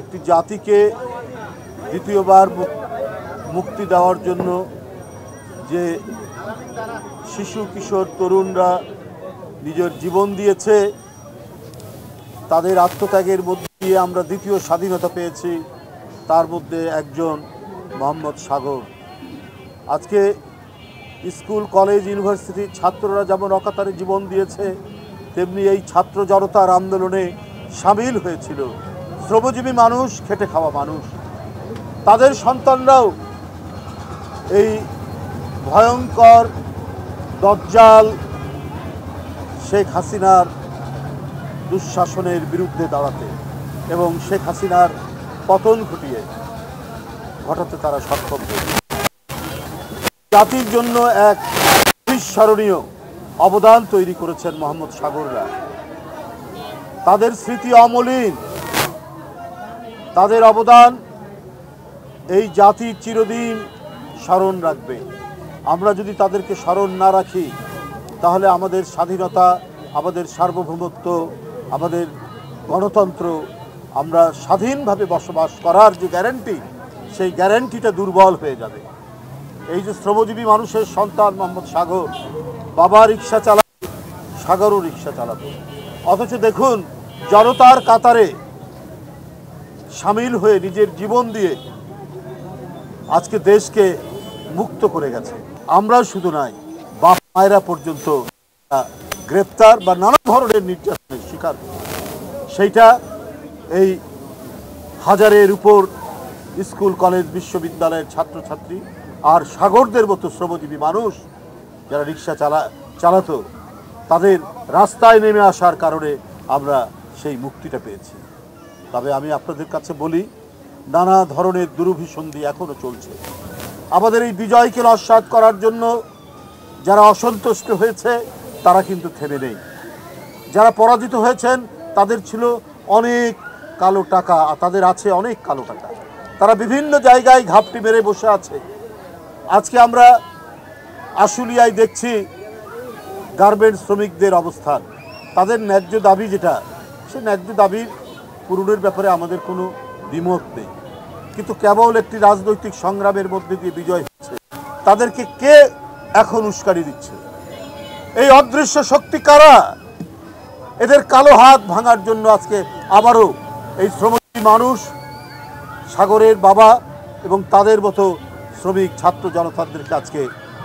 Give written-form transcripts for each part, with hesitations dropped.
একটি জাতিকে দ্বিতীয়বার মুক্তি দেওয়ার জন্য যে শিশু কিশোর তরুণরা নিজের জীবন দিয়েছে, তাদের আত্মত্যাগের মধ্যে দিয়ে আমরা দ্বিতীয় স্বাধীনতা পেয়েছি। তার মধ্যে একজন মোহাম্মদ সাগর। আজকে স্কুল কলেজ ইউনিভার্সিটির ছাত্ররা যেমন অকাতরে জীবন দিয়েছে, তেমনি এই ছাত্র জনতার আন্দোলনে সামিল হয়েছিল শ্রমজীবী মানুষ, খেটে খাওয়া মানুষ। তাদের সন্তানরাও এই ভয়ঙ্কর দজ্জাল শেখ হাসিনার দুঃশাসনের বিরুদ্ধে দাঁড়াতে এবং শেখ হাসিনার পতন ঘটাতে তারা সক্ষম হয়েছে। জাতির জন্য এক অবিস্মরণীয় অবদান তৈরি করেছেন মোহাম্মদ সাগররা। তাদের স্মৃতি অমলিন, তাদের অবদান এই জাতি চিরদিন স্মরণ রাখবে। আমরা যদি তাদেরকে স্মরণ না রাখি, তাহলে আমাদের স্বাধীনতা, আমাদের সার্বভৌমত্ব, আমাদের গণতন্ত্র, আমরা স্বাধীনভাবে বসবাস করার যে গ্যারান্টি, সেই গ্যারান্টিটা দুর্বল হয়ে যাবে। এই যে শ্রমজীবী মানুষের সন্তান মোহাম্মদ সাগর, বাবা রিক্সা চালাত, সাগরও রিক্সা চালাত, অথচ দেখুন জনতার কাতারে সামিল হয়ে নিজের জীবন দিয়ে আজকে দেশকে মুক্ত করে গেছে। আমরা শুধু নয়, বাপ মায়েরা পর্যন্ত গ্রেপ্তার বা নানা ধরনের নির্যাতনের শিকার। সেইটা এই হাজারের উপর স্কুল কলেজ বিশ্ববিদ্যালয়ের ছাত্রছাত্রী আর সাগরদের মতো শ্রমজীবী মানুষ যারা রিক্সা চালাতো, তাদের রাস্তায় নেমে আসার কারণে আমরা সেই মুক্তিটা পেয়েছি। তবে আমি আপনাদের কাছে বলি, নানা ধরনের দুরভিসন্ধি এখনও চলছে। আমাদের এই বিজয়কে নস্যাৎ করার জন্য যারা অসন্তুষ্ট হয়েছে তারা কিন্তু থেমে নেই। যারা পরাজিত হয়েছেন তাদের ছিল অনেক কালো টাকা, তাদের আছে অনেক কালো টাকা। তারা বিভিন্ন জায়গায় ঘাপটি মেরে বসে আছে। আজকে আমরা আশুলিয়ায় দেখছি গার্মেন্টস শ্রমিকদের অবস্থান। তাদের ন্যায্য দাবি যেটা, সে ন্যায্য দাবির পূরণের ব্যাপারে আমাদের কোনো দ্বিমত নেই, কিন্তু কেবল একটি রাজনৈতিক সংগ্রামের মধ্যে দিয়ে বিজয় হচ্ছে। তাদেরকে কে এখন উস্কানি দিচ্ছে? এই অদৃশ্য শক্তি কারা? এদের কালো হাত ভাঙার জন্য আজকে আবারও এই শ্রমজীবী মানুষ, সাগরের বাবা এবং তাদের মতো শ্রমিক ছাত্র জনতাদেরকে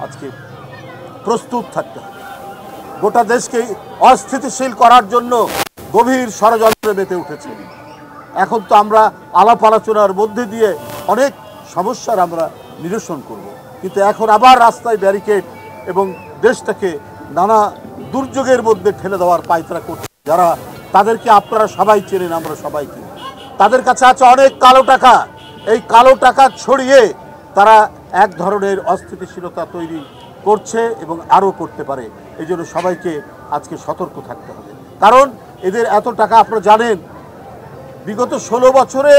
আজকে প্রস্তুত থাকতে হবে। গোটা দেশকে অস্থিতিশীল করার জন্য গভীর ষড়যন্ত্রে মেতে উঠেছে। এখন তো আমরা আলাপ আলোচনার মধ্যে দিয়ে অনেক সমস্যার আমরা নিরসন করব, কিন্তু এখন আবার রাস্তায় ব্যারিকেড এবং দেশটাকে নানা দুর্যোগের মধ্যে ঠেলে দেওয়ার পায়তারা করছে যারা, তাদেরকে আপনারা সবাই চেনেন, আমরা সবাই চিনি। তাদের কাছে আছে অনেক কালো টাকা। এই কালো টাকা ছড়িয়ে তারা এক ধরনের অস্থিতিশীলতা তৈরি করছে এবং আরও করতে পারে। এই জন্য সবাইকে আজকে সতর্ক থাকতে হবে। কারণ এদের এত টাকা, আপনারা জানেন, বিগত 16 বছরে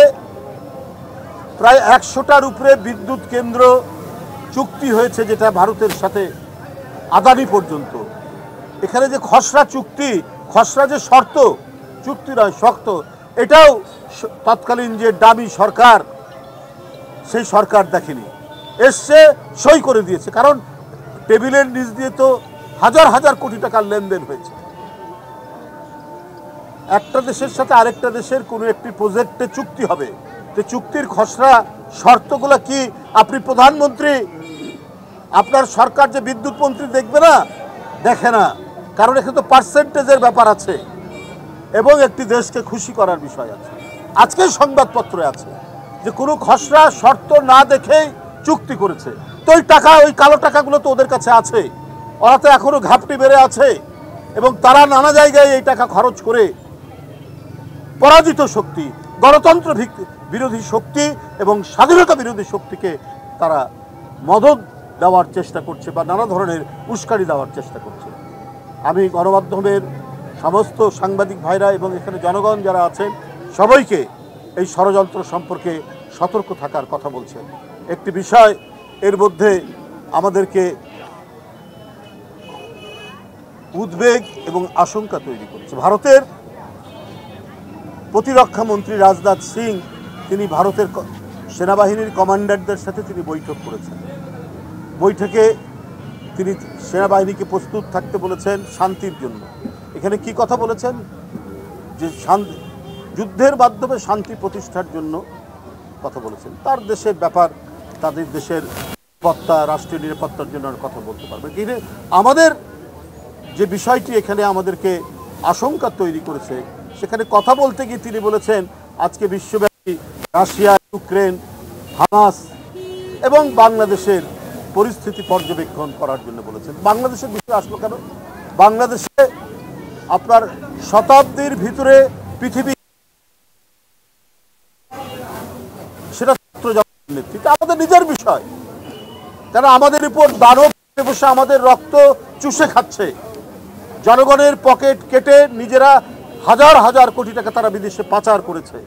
প্রায় 100টার উপরে বিদ্যুৎ কেন্দ্র চুক্তি হয়েছে, যেটা ভারতের সাথে আদানি পর্যন্ত। এখানে যে খসড়া চুক্তি, খসড়া যে শর্ত, চুক্তি নয় শর্ত, এটাও তৎকালীন যে দামি সরকার, সেই সরকার দেখেনি, এসছে সই করে দিয়েছে। কারণ টেবিলের নিচ দিয়ে তো হাজার হাজার কোটি টাকার লেনদেন হয়েছে। একটা দেশের সাথে আরেকটা দেশের কোনো একটি প্রজেক্টে চুক্তি হবে, তো চুক্তির খসড়া শর্তগুলো কি আপনি প্রধানমন্ত্রী, আপনার সরকার যে বিদ্যুৎ মন্ত্রী দেখবে না? দেখে না। কারণ এখানে তো পার্সেন্টেজের ব্যাপার আছে এবং একটি দেশকে খুশি করার বিষয় আছে। আজকের সংবাদপত্রে আছে যে কোনো খসড়া শর্ত না দেখেই চুক্তি করেছে। তো ওই টাকা, ওই কালো টাকাগুলো তো ওদের কাছে আছে, ওরা তো এখনও ঘাপটি বেড়ে আছে এবং তারা নানা জায়গায় এই টাকা খরচ করে পরাজিত শক্তি, গণতন্ত্র বিরোধী শক্তি এবং স্বাধীনতা বিরোধী শক্তিকে তারা মদদ দেওয়ার চেষ্টা করছে বা নানা ধরনের উস্কানি দেওয়ার চেষ্টা করছে। আমি গণমাধ্যমের সমস্ত সাংবাদিক ভাইরা এবং এখানে জনগণ যারা আছেন সবাইকে এই ষড়যন্ত্র সম্পর্কে সতর্ক থাকার কথা বলছেন। একটি বিষয় এর মধ্যে আমাদেরকে উদ্বেগ এবং আশঙ্কা তৈরি করেছে। ভারতের প্রতিরক্ষা মন্ত্রী রাজনাথ সিং তিনি ভারতের সেনাবাহিনীর কমান্ডারদের সাথে তিনি বৈঠক করেছেন। বৈঠকে তিনি সেনাবাহিনীকে প্রস্তুত থাকতে বলেছেন শান্তির জন্য। এখানে কি কথা বলেছেন? যে যুদ্ধের মাধ্যমে শান্তি প্রতিষ্ঠার জন্য কথা বলেছেন। তার দেশের ব্যাপার, তাদের দেশের নিরাপত্তা, রাষ্ট্রীয় নিরাপত্তার জন্য কথা বলতে পারবে। কিন্তু আমাদের যে বিষয়টি এখানে আমাদেরকে আশঙ্কা তৈরি করেছে, সেখানে কথা বলতে গিয়ে তিনি বলেছেন আজকে বিশ্বব্যাপী রাশিয়া, ইউক্রেন, হামাস এবং বাংলাদেশের পরিস্থিতি পর্যবেক্ষণ করার জন্য বলেছেন। বাংলাদেশের বিষয় আসলো কেন? বাংলাদেশে আপনার শতাব্দীর ভিতরে পৃথিবী সেটা ছাত্র জনতার নেতৃত্বে আমাদের নিজের বিষয়। তারা আমাদের উপর দানব বসে আমাদের রক্ত চুষে খাচ্ছে। জনগণের পকেট কেটে নিজেরা হাজার হাজার কোটি টাকা তারা বিদেশে পাচার করেছে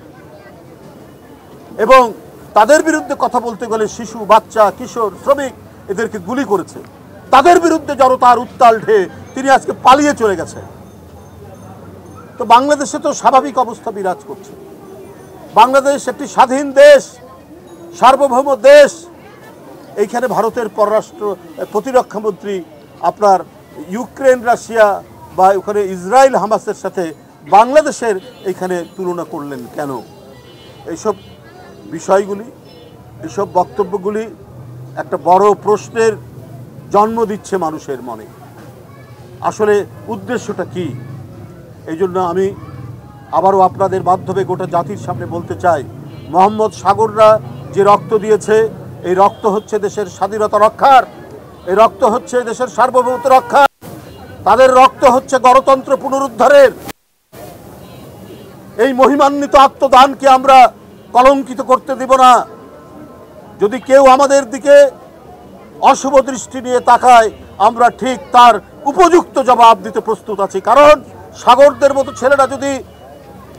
এবং তাদের বিরুদ্ধে কথা বলতে গেলে শিশু, বাচ্চা, কিশোর, শ্রমিক এদেরকে গুলি করেছে। তাদের বিরুদ্ধে জনতার উত্তাল ঢেউ, তিনি আজকে পালিয়ে চলে গেছেন। তো বাংলাদেশে তো স্বাভাবিক অবস্থা বিরাজ করছে। বাংলাদেশ একটি স্বাধীন দেশ, সার্বভৌম দেশ। এইখানে ভারতের পররাষ্ট্র প্রতিরক্ষামন্ত্রী আপনার ইউক্রেন, রাশিয়া বা ওখানে ইসরায়েল, হামাসের সাথে বাংলাদেশের এইখানে তুলনা করলেন কেন? এইসব বিষয়গুলি, এইসব বক্তব্যগুলি একটা বড় প্রশ্নের জন্ম দিচ্ছে মানুষের মনে। আসলে উদ্দেশ্যটা কি? এই জন্য আমি আবারও আপনাদের মাধ্যমে গোটা জাতির সামনে বলতে চাই, মোহাম্মদ সাগররা যে রক্ত দিয়েছে, এই রক্ত হচ্ছে দেশের স্বাধীনতা রক্ষার, এই রক্ত হচ্ছে দেশের সার্বভৌমত্ব রক্ষার, তাদের রক্ত হচ্ছে গণতন্ত্র পুনরুদ্ধারের। এই মহিমান্বিত আত্মদানকে আমরা কলঙ্কিত করতে দেব না। যদি কেউ আমাদের দিকে অশুভ দৃষ্টি নিয়ে তাকায়, আমরা ঠিক তার উপযুক্ত জবাব দিতে প্রস্তুত আছি। কারণ সাগরদের মতো ছেলেরা যদি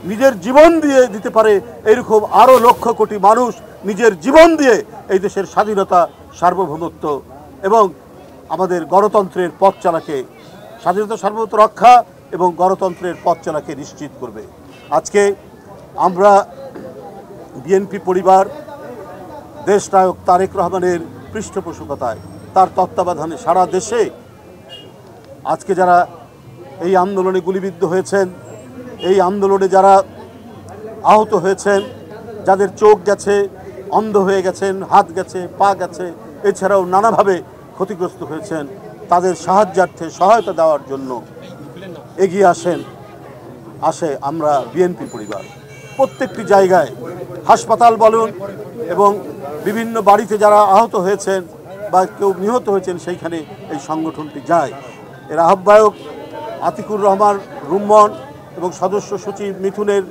নিজের জীবন দিয়ে দিতে পারে, এরকম আরও লক্ষ কোটি মানুষ নিজের জীবন দিয়ে এই দেশের স্বাধীনতা, সার্বভৌমত্ব এবং আমাদের গণতন্ত্রের পথ চলাকে, স্বাধীনতা, সার্বভৌমত্ব রক্ষা এবং গণতন্ত্রের পথ চলাকে নিশ্চিত করবে। আজকে আমরা বিএনপি পরিবার দেশনায়ক তারেক রহমানের পৃষ্ঠপোষকতায়, তার তত্ত্বাবধানে সারা দেশে আজকে যারা এই আন্দোলনে গুলিবিদ্ধ হয়েছেন, এই আন্দোলনে যারা আহত হয়েছেন, যাদের চোখ গেছে, অন্ধ হয়ে গেছেন, হাত গেছে, পা গেছে, এছাড়াও নানাভাবে ক্ষতিগ্রস্ত হয়েছেন, তাদের সাহায্যার্থে সহায়তা দেওয়ার জন্য এগিয়ে আসে আমরা বিএনপি পরিবার। প্রত্যেকটি জায়গায় হাসপাতাল বলুন এবং বিভিন্ন বাড়িতে যারা আহত হয়েছেন বা কেউ নিহত হয়েছেন, সেইখানে এই সংগঠনটি যায়। এর আহ্বায়ক আতিকুর রহমান রুম্মন এবং সদস্য সচিব মিথুনের